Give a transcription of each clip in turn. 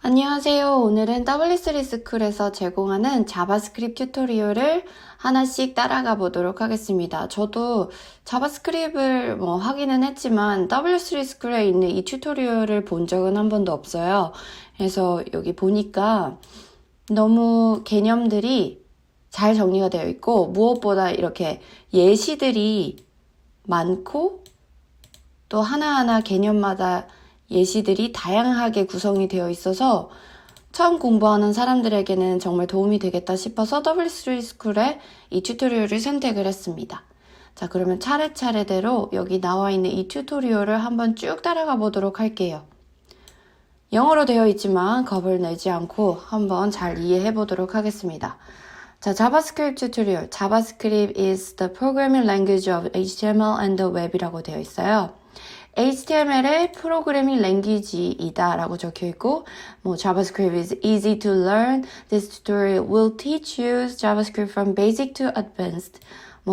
안녕하세요. 오늘은 W3 스쿨에서 제공하는 자바스크립트 튜토리얼을 하나씩 따라가 보도록 하겠습니다. 저도 자바스크립트를 하기는 했지만 W3 스쿨에 있는 이 튜토리얼을 본 적은 한 번도 없어요. 그래서 여기 보니까 너무 개념들이 잘 정리가 되어 있고 무엇보다 이렇게 예시들이 많고 또 하나하나 개념마다 예시들이 다양하게 구성이 되어 있어서 처음 공부하는 사람들에게는 정말 도움이 되겠다 싶어서 W3 스쿨에 이 튜토리얼을 선택을 했습니다. 자, 그러면 차례차례대로 여기 나와 있는 이 튜토리얼을 한번 쭉 따라가 보도록 할게요. 영어로 되어 있지만 겁을 내지 않고 한번 잘 이해해 보도록 하겠습니다. 자, 자바스크립트 튜토리얼. JavaScript is the programming language of HTML and the web이라고 되어 있어요. HTML의 프로그래밍 랭귀지이다 라고 적혀 있고 JavaScript is easy to learn. This tutorial will teach you JavaScript from basic to advanced.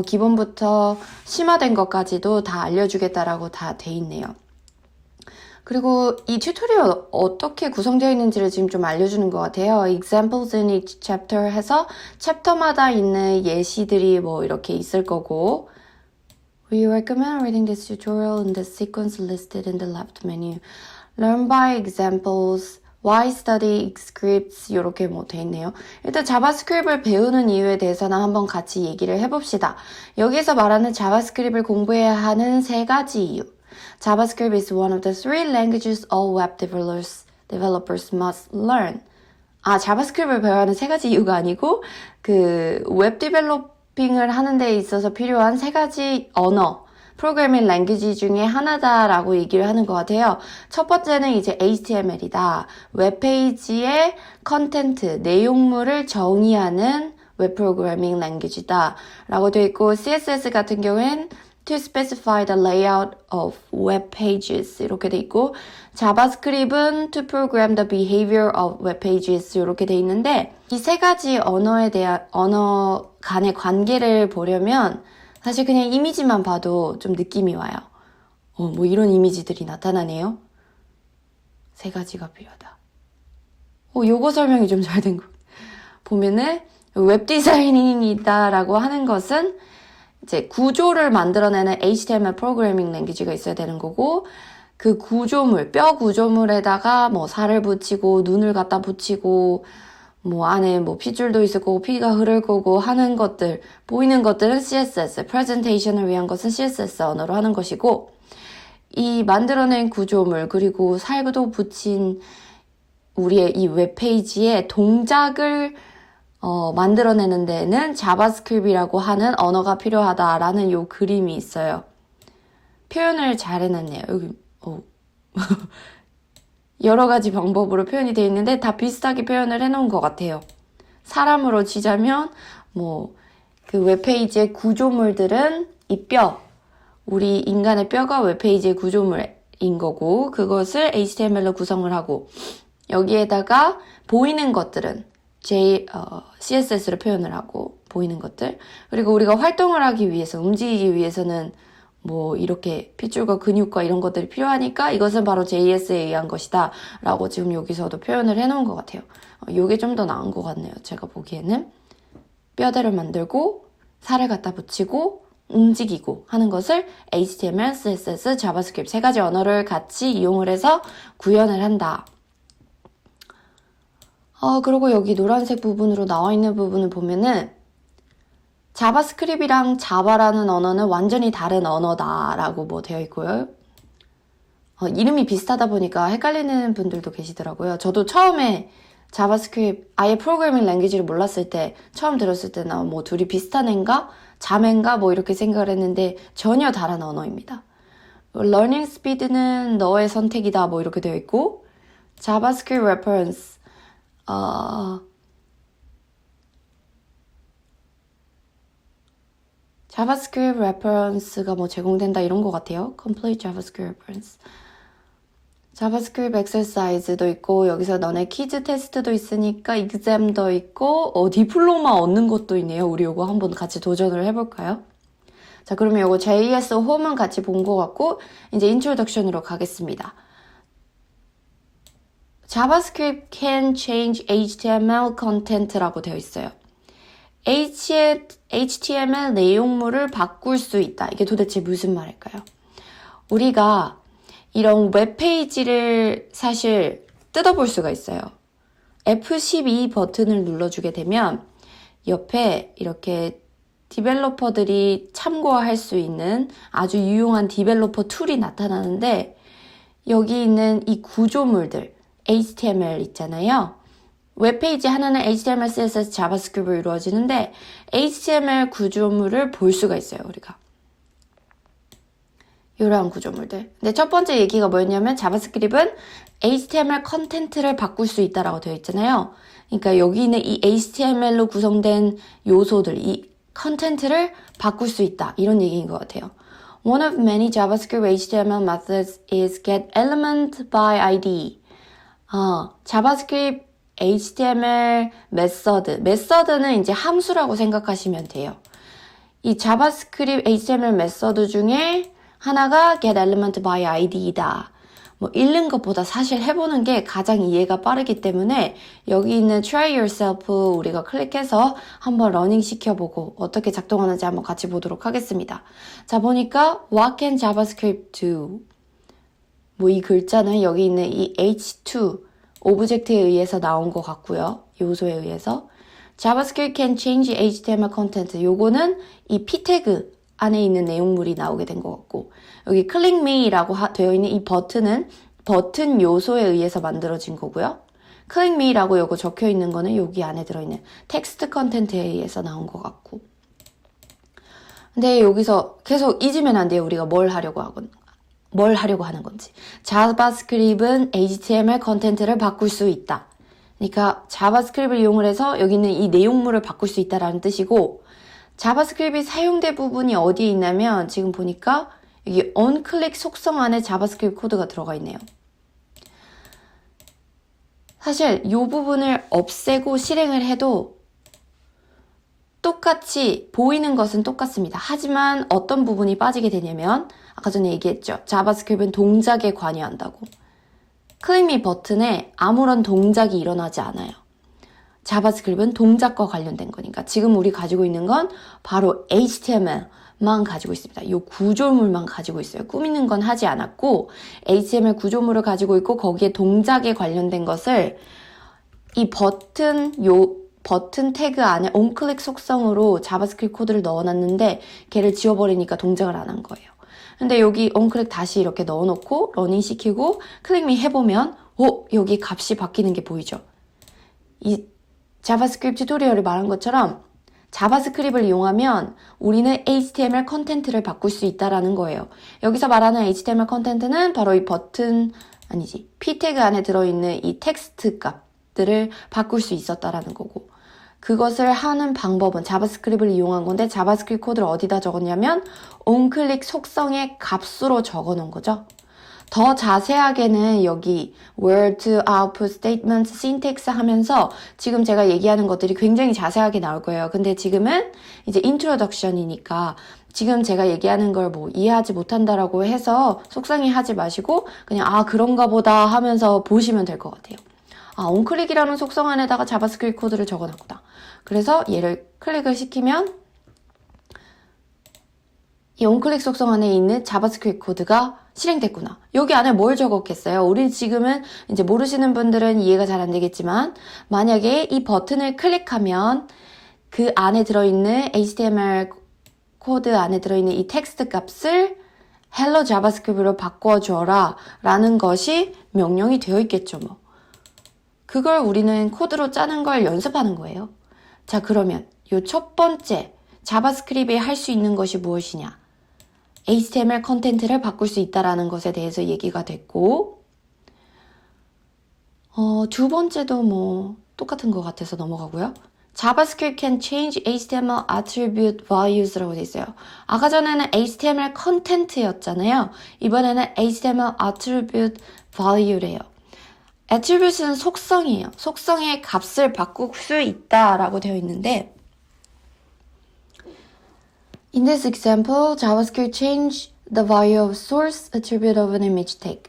기본부터 심화된 것까지도 다 알려주겠다라고 다 돼 있네요. 그리고 이 튜토리얼 어떻게 구성되어 있는지를 지금 좀 알려주는 것 같아요. Examples in each chapter 해서 챕터마다 있는 예시들이 이렇게 있을 거고 We recommend reading this tutorial in the sequence listed in the left menu. Learn by examples, why study scripts 이렇게 돼 있네요. 일단 자바스크립트를 배우는 이유에 대해서는 한번 같이 얘기를 해봅시다. 여기서 말하는 자바스크립트를 공부해야 하는 세 가지 이유. JavaScript is one of the three languages all web developers must learn. 자바스크립트를 배워야 하는 세 가지 이유가 아니고 웹 디벨로핑을 하는 데 있어서 필요한 세 가지 언어, 프로그래밍 랭귀지 중에 하나다라고 얘기를 하는 것 같아요. 첫 번째는 이제 HTML이다. 웹페이지의 컨텐트, 내용물을 정의하는 웹 프로그래밍 랭귀지다 라고 되어 있고 CSS 같은 경우엔 to specify the layout of web pages 이렇게 돼 있고 자바스크립트는 to program the behavior of web pages 이렇게 돼 있는데 이 세 가지 언어에 대한 언어 간의 관계를 보려면 사실 그냥 이미지만 봐도 좀 느낌이 와요. 이런 이미지들이 나타나네요. 세 가지가 필요하다. 요거 설명이 좀 잘 된 거. 보면은 웹 디자이닝이다라고 하는 것은 이제 구조를 만들어내는 HTML 프로그래밍 랭귀지가 있어야 되는 거고 그 구조물, 뼈 구조물에다가 살을 붙이고 눈을 갖다 붙이고 안에 핏줄도 있을 거고 피가 흐를 거고 하는 것들, 보이는 것들은 CSS, 프레젠테이션을 위한 것은 CSS 언어로 하는 것이고 이 만들어낸 구조물 그리고 살도 붙인 우리의 이 웹페이지에 동작을 만들어내는 데는 자바스크립트라고 하는 언어가 필요하다라는 요 그림이 있어요. 표현을 잘 해놨네요. 여기 여러 가지 방법으로 표현이 되어 있는데 다 비슷하게 표현을 해놓은 것 같아요. 사람으로 치자면 그 웹페이지의 구조물들은 이 뼈, 우리 인간의 뼈가 웹페이지의 구조물인 거고 그것을 HTML로 구성을 하고 여기에다가 보이는 것들은 CSS로 표현을 하고 보이는 것들 그리고 우리가 활동을 하기 위해서 움직이기 위해서는 이렇게 핏줄과 근육과 이런 것들이 필요하니까 이것은 바로 JS에 의한 것이다 라고 지금 여기서도 표현을 해놓은 것 같아요. 이게 좀 더 나은 것 같네요. 제가 보기에는 뼈대를 만들고 살을 갖다 붙이고 움직이고 하는 것을 HTML, CSS, 자바스크립트 세 가지 언어를 같이 이용을 해서 구현을 한다. 그리고 여기 노란색 부분으로 나와 있는 부분을 보면은 자바스크립트랑 자바라는 언어는 완전히 다른 언어다라고 되어 있고요. 이름이 비슷하다 보니까 헷갈리는 분들도 계시더라고요. 저도 처음에 자바스크립트 아예 프로그래밍 랭귀지를 몰랐을 때 처음 들었을 때는 둘이 비슷한 애인가? 자매인가? 이렇게 생각을 했는데 전혀 다른 언어입니다. Learning speed는 너의 선택이다 이렇게 되어 있고 자바스크립트 reference 자바스크립트 레퍼런스가 제공된다 이런 것 같아요. Complete JavaScript reference. 자바스크립트 exercise도 있고 여기서 너네 퀴즈 테스트도 있으니까 exam도 있고 디플로마 얻는 것도 있네요. 우리 요거 한번 같이 도전을 해볼까요? 자, 그러면 요거 JS 홈은 같이 본 것 같고 이제 introduction으로 가겠습니다. JavaScript can change HTML content라고 되어 있어요. HTML 내용물을 바꿀 수 있다. 이게 도대체 무슨 말일까요? 우리가 이런 웹페이지를 사실 뜯어볼 수가 있어요. F12 버튼을 눌러주게 되면 옆에 이렇게 디벨로퍼들이 참고할 수 있는 아주 유용한 디벨로퍼 툴이 나타나는데 여기 있는 이 구조물들 HTML 있잖아요. 웹페이지 하나는 HTML, CSS, 자바스크립트로 이루어지는데 HTML 구조물을 볼 수가 있어요, 우리가. 이러한 구조물들. 근데 첫 번째 얘기가 뭐였냐면 자바스크립트는 HTML 컨텐트를 바꿀 수 있다라고 되어 있잖아요. 그러니까 여기 있는 이 HTML로 구성된 요소들, 이 컨텐트를 바꿀 수 있다. 이런 얘기인 것 같아요. One of many JavaScript HTML methods is get element by ID. 자바스크립트 HTML 메서드는 이제 함수라고 생각하시면 돼요. 이 자바스크립트 HTML 메서드 중에 하나가 get element by ID이다. 뭐 읽는 것보다 사실 해보는 게 가장 이해가 빠르기 때문에 여기 있는 try yourself 우리가 클릭해서 한번 러닝 시켜보고 어떻게 작동하는지 한번 같이 보도록 하겠습니다. 자, 보니까 what can JavaScript do? 뭐 이 글자는 여기 있는 이 H2 오브젝트에 의해서 나온 것 같고요. 요소에 의해서. JavaScript can change HTML content. 요거는 이 p 태그 안에 있는 내용물이 나오게 된 것 같고 여기 click me라고 되어 있는 이 버튼은 버튼 요소에 의해서 만들어진 거고요. click me라고 요거 적혀 있는 거는 여기 안에 들어있는 텍스트 컨텐트에 의해서 나온 것 같고 근데 여기서 계속 잊으면 안 돼요. 우리가 뭘 하려고 하는 건지. 자바스크립트는 HTML 컨텐트를 바꿀 수 있다. 그러니까 자바스크립트를 이용을 해서 여기 있는 이 내용물을 바꿀 수 있다라는 뜻이고 자바스크립트이 사용된 부분이 어디에 있냐면 지금 보니까 여기 onClick 속성 안에 자바스크립트 코드가 들어가 있네요. 사실 이 부분을 없애고 실행을 해도 똑같이 보이는 것은 똑같습니다. 하지만 어떤 부분이 빠지게 되냐면 아까 전에 얘기했죠. 자바스크립트는 동작에 관여한다고. 클릭 미 버튼에 아무런 동작이 일어나지 않아요. 자바스크립트는 동작과 관련된 거니까 지금 우리 가지고 있는 건 바로 HTML만 가지고 있습니다. 이 구조물만 가지고 있어요. 꾸미는 건 하지 않았고 HTML 구조물을 가지고 있고 거기에 동작에 관련된 것을 이 버튼 태그 안에 onClick 속성으로 자바스크립트 코드를 넣어놨는데 걔를 지워버리니까 동작을 안 한 거예요. 근데 여기 onClick 다시 이렇게 넣어놓고 러닝 시키고 클릭 미 해보면 여기 값이 바뀌는 게 보이죠? 이 자바스크립트 튜토리얼을 말한 것처럼 자바스크립트를 이용하면 우리는 HTML 컨텐트를 바꿀 수 있다라는 거예요. 여기서 말하는 HTML 컨텐트는 바로 이 p 태그 안에 들어있는 이 텍스트 값들을 바꿀 수 있었다라는 거고 그것을 하는 방법은 자바스크립트를 이용한 건데 자바스크립트 코드를 어디다 적었냐면 onClick 속성의 값으로 적어놓은 거죠. 더 자세하게는 여기 word, output, statement, syntax 하면서 지금 제가 얘기하는 것들이 굉장히 자세하게 나올 거예요. 근데 지금은 이제 introduction이니까 지금 제가 얘기하는 걸 뭐 이해하지 못한다라고 해서 속상해하지 마시고 그냥 그런가 보다 하면서 보시면 될 것 같아요. onClick이라는 속성 안에다가 자바스크립트 코드를 적어놨구나. 그래서 얘를 클릭을 시키면 이 onClick 속성 안에 있는 자바스크립트 코드가 실행됐구나. 여기 안에 뭘 적었겠어요? 우리 지금은 이제 모르시는 분들은 이해가 잘 안 되겠지만 만약에 이 버튼을 클릭하면 그 안에 들어있는 HTML 코드 안에 들어있는 이 텍스트 값을 hello javascript로 바꿔줘라 라는 것이 명령이 되어 있겠죠. 뭐. 그걸 우리는 코드로 짜는 걸 연습하는 거예요. 자, 그러면 이 첫 번째 자바스크립트에 할 수 있는 것이 무엇이냐? HTML 컨텐트를 바꿀 수 있다라는 것에 대해서 얘기가 됐고 두 번째도 뭐 똑같은 것 같아서 넘어가고요. JavaScript can change HTML attribute values라고 돼 있어요. 아까 전에는 HTML 컨텐트였잖아요. 이번에는 HTML attribute value래요. attribute는 속성이에요. 속성의 값을 바꿀 수 있다라고 되어 있는데 In this example, JavaScript changed the value of source attribute of an image tag.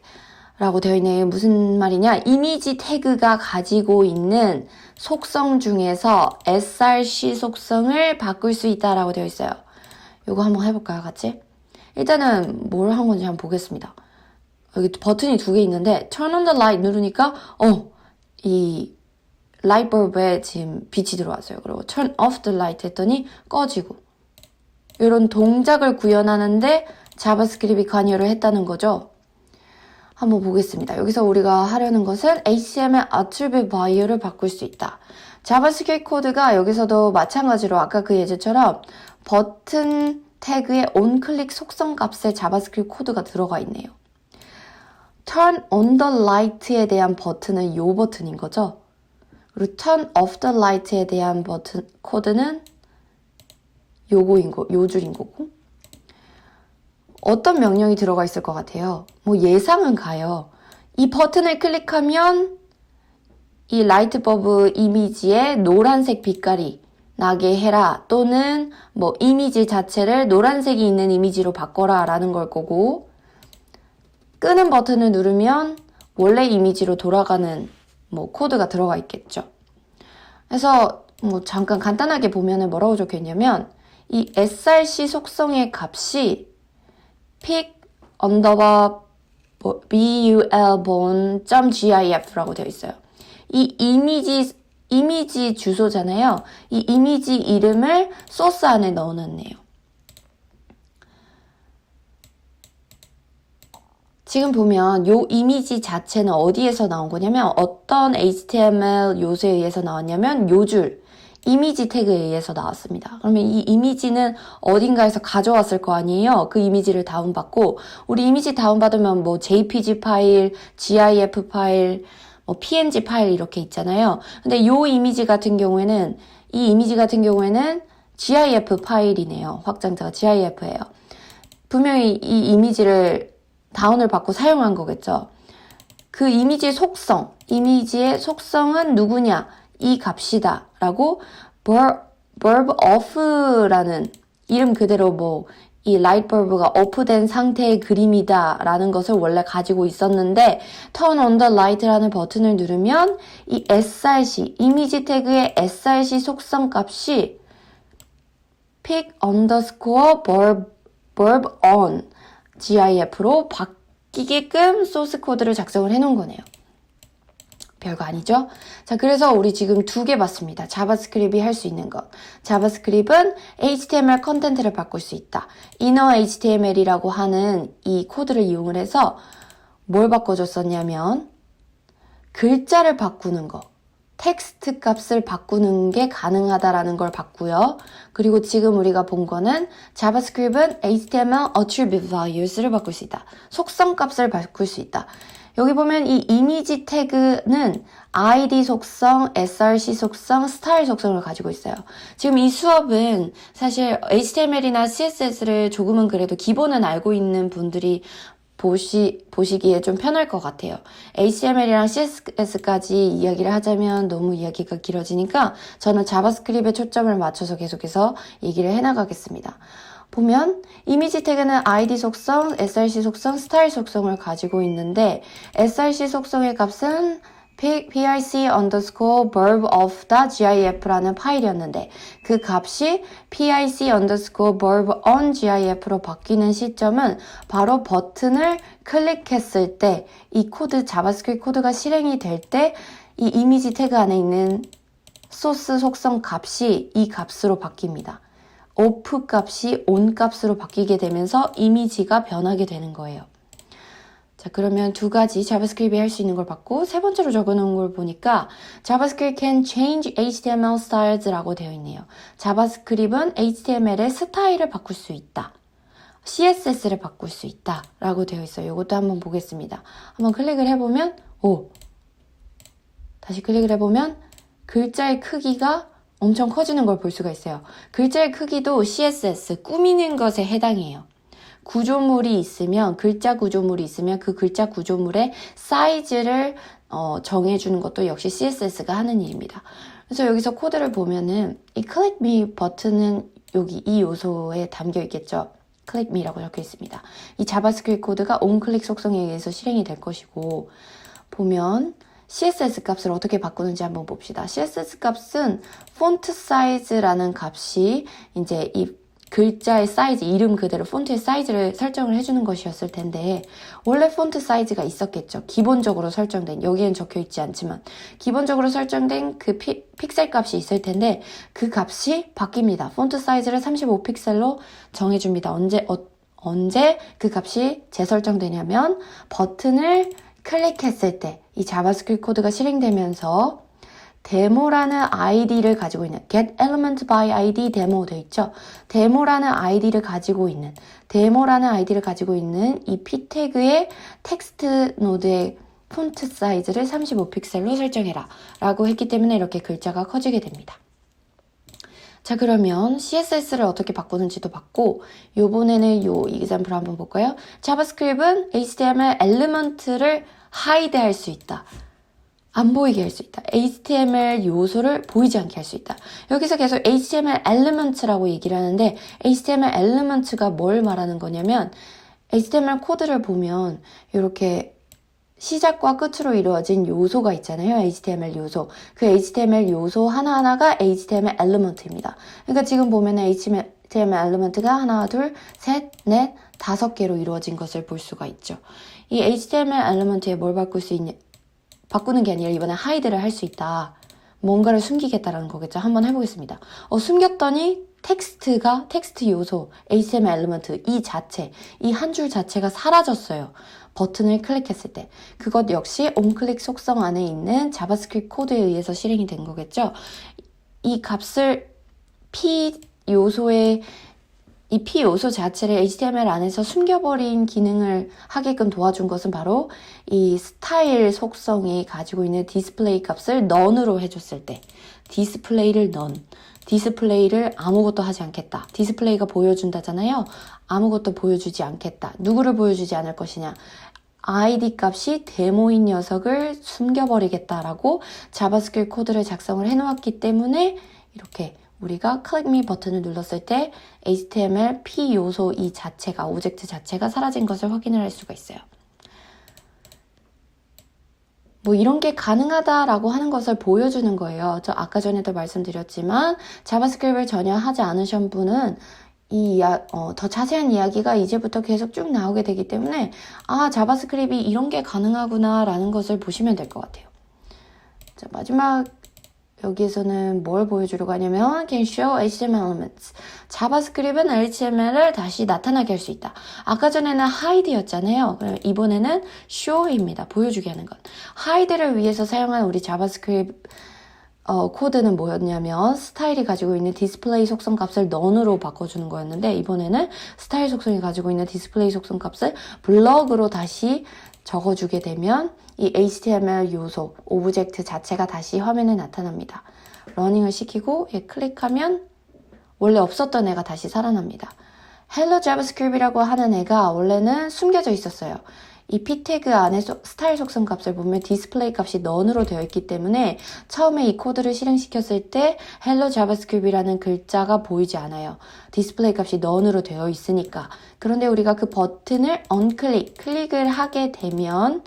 라고 되어 있네요. 무슨 말이냐? 이미지 태그가 가지고 있는 속성 중에서 src 속성을 바꿀 수 있다라고 되어 있어요. 이거 한번 해볼까요, 같이? 일단은 뭘 한 건지 한번 보겠습니다. 여기 버튼이 두 개 있는데 turn on the light 누르니까 이 라이트 bulb에 지금 빛이 들어왔어요. 그리고 turn off the light 했더니 꺼지고 이런 동작을 구현하는데 자바스크립트이 관여를 했다는 거죠. 한번 보겠습니다. 여기서 우리가 하려는 것은 HTML attribute value를 바꿀 수 있다. 자바스크립트 코드가 여기서도 마찬가지로 아까 그 예제처럼 버튼 태그의 onClick 속성 값에 자바스크립트 코드가 들어가 있네요. turn on the light에 대한 버튼은 요 버튼인 거죠. 그리고 turn off the light에 대한 버튼 코드는 요 줄인 거고. 어떤 명령이 들어가 있을 것 같아요? 뭐 예상은 가요. 이 버튼을 클릭하면 이 라이트 버브 이미지에 노란색 빛깔이 나게 해라, 또는 뭐 이미지 자체를 노란색이 있는 이미지로 바꿔라 라는 걸 거고, 끄는 버튼을 누르면 원래 이미지로 돌아가는 뭐 코드가 들어가 있겠죠. 그래서 뭐 잠깐 간단하게 보면은 뭐라고 적혀 있냐면 이 src 속성의 값이 pic underbar bul.gif라고 되어 있어요. 이 이미지 주소잖아요. 이 이미지 이름을 소스 안에 넣어놨네요. 지금 보면 이 이미지 자체는 어디에서 나온 거냐면 어떤 HTML 요소에 의해서 나왔냐면 요 줄 이미지 태그에 의해서 나왔습니다. 그러면 이 이미지는 어딘가에서 가져왔을 거 아니에요? 그 이미지를 다운받고, 우리 이미지 다운받으면 뭐 JPG 파일, GIF 파일, 뭐 PNG 파일 이렇게 있잖아요. 근데 이 이미지 같은 경우에는 GIF 파일이네요. 확장자가 GIF예요. 분명히 이 이미지를 다운을 받고 사용한 거겠죠. 그 이미지의 속성은 누구냐? 이 값이다 라고 verb off라는 이름 그대로 뭐 이 라이트 버브가 off된 상태의 그림이다 라는 것을 원래 가지고 있었는데, turn on the light라는 버튼을 누르면 이 src 이미지 태그의 src 속성 값이 pic underscore verb on gif로 바뀌게끔 소스 코드를 작성을 해놓은 거네요. 별거 아니죠? 자, 그래서 우리 지금 두 개 봤습니다. 자바스크립트이 할 수 있는 것. 자바스크립트는 HTML 컨텐트를 바꿀 수 있다. inner HTML이라고 하는 이 코드를 이용을 해서 뭘 바꿔줬었냐면 글자를 바꾸는 거, 텍스트 값을 바꾸는 게 가능하다라는 걸 봤고요. 그리고 지금 우리가 본 거는 자바스크립트는 HTML attribute values를 바꿀 수 있다. 속성 값을 바꿀 수 있다. 여기 보면 이 이미지 태그는 ID 속성, src 속성, 스타일 속성을 가지고 있어요. 지금 이 수업은 사실 HTML이나 CSS를 조금은 그래도 기본은 알고 있는 분들이 보시기에 좀 편할 것 같아요. HTML이랑 CSS까지 이야기를 하자면 너무 이야기가 길어지니까 저는 자바스크립트에 초점을 맞춰서 계속해서 얘기를 해나가겠습니다. 보면 이미지 태그는 ID 속성, src 속성, 스타일 속성을 가지고 있는데 src 속성의 값은 pic underscore verb of gif라는 파일이었는데 그 값이 pic underscore verb on gif로 바뀌는 시점은 바로 버튼을 클릭했을 때 이 코드, 자바스크립트 코드가 실행이 될 때 이 이미지 태그 안에 있는 소스 속성 값이 이 값으로 바뀝니다. off 값이 on 값으로 바뀌게 되면서 이미지가 변하게 되는 거예요. 자, 그러면 두 가지 자바스크립트이 할 수 있는 걸 봤고, 세 번째로 적어놓은 걸 보니까 자바스크립트 can change HTML styles라고 되어 있네요. 자바스크립트는 HTML의 스타일을 바꿀 수 있다. CSS를 바꿀 수 있다 라고 되어 있어요. 이것도 한번 보겠습니다. 한번 클릭을 해보면 다시 클릭을 해보면 글자의 크기가 엄청 커지는 걸 볼 수가 있어요. 글자의 크기도 CSS, 꾸미는 것에 해당해요. 구조물이 있으면, 글자 구조물이 있으면 그 글자 구조물의 사이즈를 정해주는 것도 역시 CSS가 하는 일입니다. 그래서 여기서 코드를 보면은 이 Click Me 버튼은 여기 이 요소에 담겨 있겠죠. click me라고 적혀 있습니다. 이 자바스크립트 코드가 onClick 속성에 의해서 실행이 될 것이고, 보면 CSS 값을 어떻게 바꾸는지 한번 봅시다. CSS 값은 폰트 사이즈라는 값이 이제 이 글자의 사이즈, 이름 그대로 폰트의 사이즈를 설정을 해주는 것이었을 텐데, 원래 폰트 사이즈가 있었겠죠. 기본적으로 설정된, 여기엔 적혀 있지 않지만 기본적으로 설정된 그 픽셀 값이 있을 텐데, 그 값이 바뀝니다. 폰트 사이즈를 35픽셀로 정해줍니다. 언제 그 값이 재설정되냐면 버튼을 클릭했을 때 이 자바스크립트 코드가 실행되면서 데모라는 아이디를 가지고 있는 get element by id 데모 되어 있죠. 데모라는 아이디를 가지고 있는 이 p 태그의 텍스트 노드의 폰트 사이즈를 35픽셀로 설정해라 라고 했기 때문에 이렇게 글자가 커지게 됩니다. 자, 그러면 CSS를 어떻게 바꾸는지도 봤고, 요번에는 요 example 한번 볼까요? 자바스크립트는 HTML 엘리먼트를 hide 할 수 있다. 안 보이게 할 수 있다. HTML 요소를 보이지 않게 할 수 있다. 여기서 계속 HTML element라고 얘기를 하는데, HTML element가 뭘 말하는 거냐면, HTML 코드를 보면 이렇게 시작과 끝으로 이루어진 요소가 있잖아요. HTML 요소. 그 HTML 요소 하나하나가 HTML element입니다. 그러니까 지금 보면은 HTML element가 하나, 둘, 셋, 넷, 5개로 이루어진 것을 볼 수가 있죠. 이 HTML element에 뭘 바꾸는 게 아니라 이번에 hide를 할 수 있다. 뭔가를 숨기겠다라는 거겠죠. 한번 해보겠습니다. 숨겼더니 텍스트 요소, HTML 엘리먼트 이 한 줄 자체가 사라졌어요. 버튼을 클릭했을 때. 그것 역시 onClick 속성 안에 있는 자바스크립트 코드에 의해서 실행이 된 거겠죠. 이 값을 P 요소 자체를 HTML 안에서 숨겨버린 기능을 하게끔 도와준 것은 바로 이 스타일 속성이 가지고 있는 디스플레이 값을 none으로 해줬을 때, 디스플레이를 아무것도 하지 않겠다. 디스플레이가 보여준다잖아요. 아무것도 보여주지 않겠다. 누구를 보여주지 않을 것이냐. id 값이 데모인 녀석을 숨겨버리겠다라고 자바스크립트 코드를 작성을 해놓았기 때문에 이렇게 우리가 click me 버튼을 눌렀을 때 HTML P 요소 오브젝트 자체가 사라진 것을 확인을 할 수가 있어요. 뭐 이런 게 가능하다라고 하는 것을 보여주는 거예요. 저 아까 전에도 말씀드렸지만 자바스크립트를 전혀 하지 않으신 분은 더 자세한 이야기가 이제부터 계속 쭉 나오게 되기 때문에 자바스크립트이 이런 게 가능하구나 라는 것을 보시면 될 것 같아요. 자, 마지막 여기에서는 뭘 보여주려고 하냐면 can show HTML elements. 자바스크립트는 HTML을 다시 나타나게 할 수 있다. 아까 전에는 hide였잖아요. 이번에는 show입니다. 보여주게 하는 것. hide를 위해서 사용한 우리 자바스크립트 코드는 뭐였냐면 스타일이 가지고 있는 디스플레이 속성 값을 none으로 바꿔주는 거였는데, 이번에는 스타일 속성이 가지고 있는 디스플레이 속성 값을 블럭으로 다시 적어주게 되면 이 HTML 요소, 오브젝트 자체가 다시 화면에 나타납니다. 러닝을 시키고 클릭하면 원래 없었던 애가 다시 살아납니다. Hello JavaScript이라고 하는 애가 원래는 숨겨져 있었어요. 이 p 태그 안에 스타일 속성 값을 보면 디스플레이 값이 none으로 되어 있기 때문에 처음에 이 코드를 실행시켰을 때 Hello JavaScript이라는 글자가 보이지 않아요. 디스플레이 값이 none으로 되어 있으니까. 그런데 우리가 그 버튼을 클릭을 하게 되면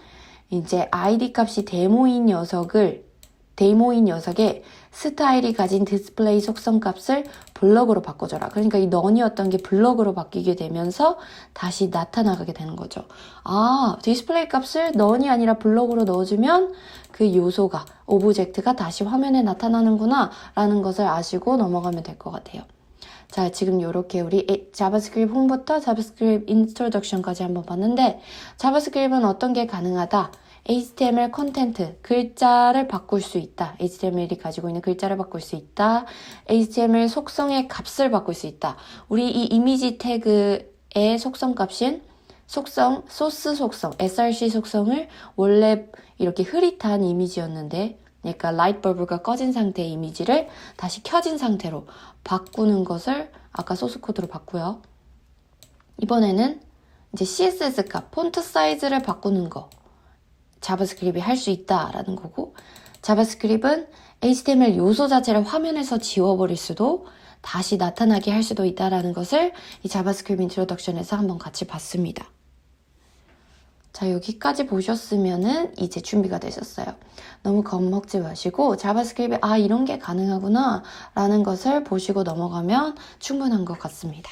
이제 id 값이 데모인 녀석의 스타일이 가진 디스플레이 속성 값을 블럭으로 바꿔줘라. 그러니까 이 none이었던 게 블럭으로 바뀌게 되면서 다시 나타나게 되는 거죠. 디스플레이 값을 none이 아니라 블럭으로 넣어주면 그 요소가, 오브젝트가 다시 화면에 나타나는구나 라는 것을 아시고 넘어가면 될 것 같아요. 자, 지금 이렇게 우리 자바스크립트 홍부터 자바스크립트 인트로덕션까지 한번 봤는데, 자바스크립트는 어떤 게 가능하다? HTML 컨텐트, 글자를 바꿀 수 있다. HTML이 가지고 있는 글자를 바꿀 수 있다. HTML 속성의 값을 바꿀 수 있다. 우리 이 이미지 태그의 속성 값인 소스 속성, src 속성을 원래 이렇게 흐릿한 이미지였는데, 그러니까 라이트버브가 꺼진 상태의 이미지를 다시 켜진 상태로 바꾸는 것을 아까 소스 코드로 봤고요. 이번에는 이제 CSS 값, 폰트 사이즈를 바꾸는 거 자바스크립트이 할 수 있다라는 거고, 자바스크립트는 HTML 요소 자체를 화면에서 지워버릴 수도 다시 나타나게 할 수도 있다는 것을 이 자바스크립트 인트로덕션에서 한번 같이 봤습니다. 자, 여기까지 보셨으면은 이제 준비가 되셨어요. 너무 겁먹지 마시고 자바스크립트 이런 게 가능하구나 라는 것을 보시고 넘어가면 충분한 것 같습니다.